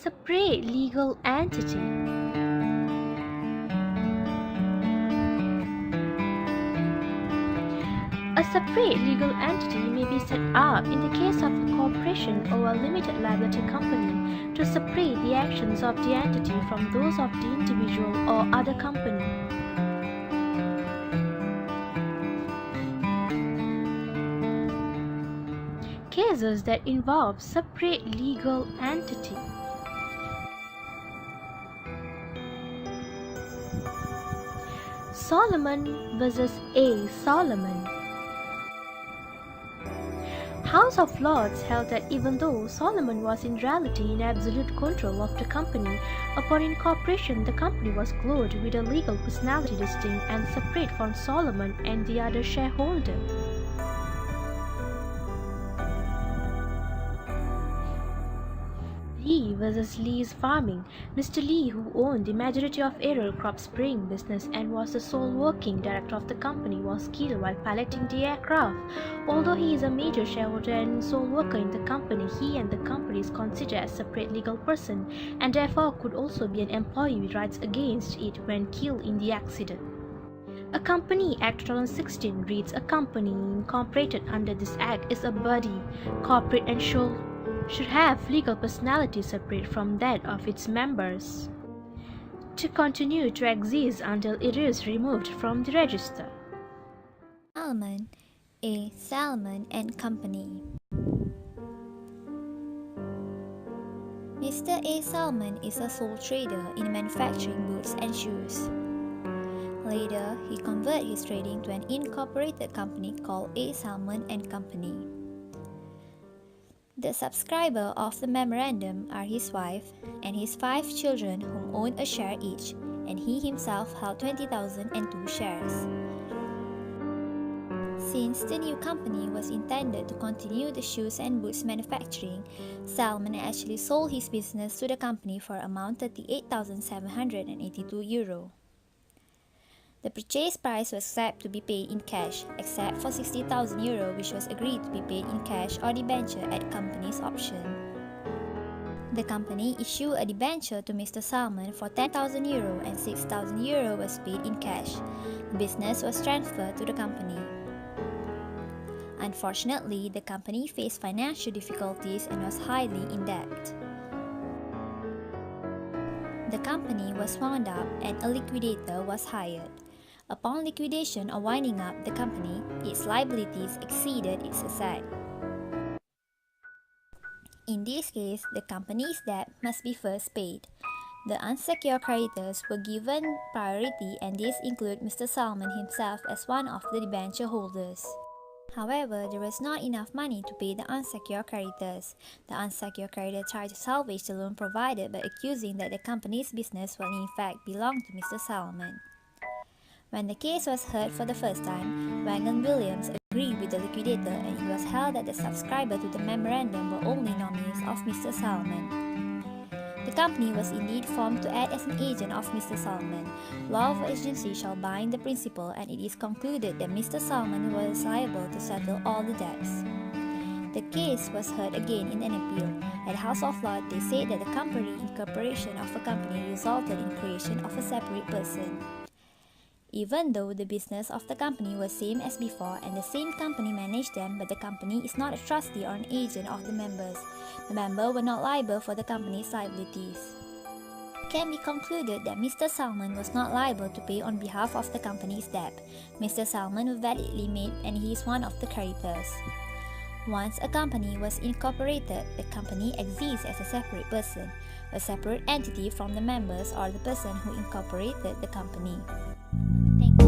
Separate legal entity. A separate legal entity may be set up in the case of a corporation or a limited liability company to separate the actions of the entity from those of the individual or other company. Cases that involve separate legal entity. Solomon versus A. Solomon. House of Lords held that even though Solomon was in reality in absolute control of the company, upon incorporation the company was clothed with a legal personality distinct and separate from Solomon and the other shareholder. Lee versus Lee's Farming. Mr. Lee, who owned the majority of Errol Crop Spraying business and was the sole working director of the company, was killed while piloting the aircraft. Although he is a major shareholder and sole worker in the company, he and the company is considered as separate legal person and therefore could also be an employee with rights against it when killed in the accident. A Company Act 2016 reads, a company incorporated under this act is a body, corporate and should have legal personality separate from that of its members, to continue to exist until it is removed from the register. Salmon, A. Salmon and Company. Mr. A. Salmon is a sole trader in manufacturing boots and shoes. Later, he converted his trading to an incorporated company called A. Salmon and Company. The subscriber of the memorandum are his wife and his 5 children whom owned a share each, and he himself held 20,002 shares. Since the new company was intended to continue the shoes and boots manufacturing, Salmon actually sold his business to the company for amount €38,782. The purchase price was set to be paid in cash, except for €60,000, which was agreed to be paid in cash or debenture at company's option. The company issued a debenture to Mr. Salmon for €10,000 and €6,000 was paid in cash. The business was transferred to the company. Unfortunately, the company faced financial difficulties and was highly in debt. The company was wound up and a liquidator was hired. Upon liquidation or winding up the company, its liabilities exceeded its assets. In this case, the company's debt must be first paid. The unsecured creditors were given priority, and these include Mr. Salmon himself as one of the debenture holders. However, there was not enough money to pay the unsecured creditors. The unsecured creditor tried to salvage the loan provided by accusing that the company's business will in fact belong to Mr. Salmon. When the case was heard for the first time, Wang and Williams agreed with the liquidator, and it was held that the subscriber to the memorandum were only nominees of Mr. Salmon. The company was indeed formed to act as an agent of Mr. Salmon. Law of agency shall bind the principal, and it is concluded that Mr. Salmon was liable to settle all the debts. The case was heard again in an appeal. At House of Lords, they said that the company incorporation of a company resulted in creation of a separate person. Even though the business of the company was same as before and the same company managed them, but the company is not a trustee or an agent of the members, the members were not liable for the company's liabilities. It can be concluded that Mr. Salmon was not liable to pay on behalf of the company's debt. Mr. Salmon was validly made and he is one of the creditors. Once a company was incorporated, the company exists as a separate person, a separate entity from the members or the person who incorporated the company. Thank you.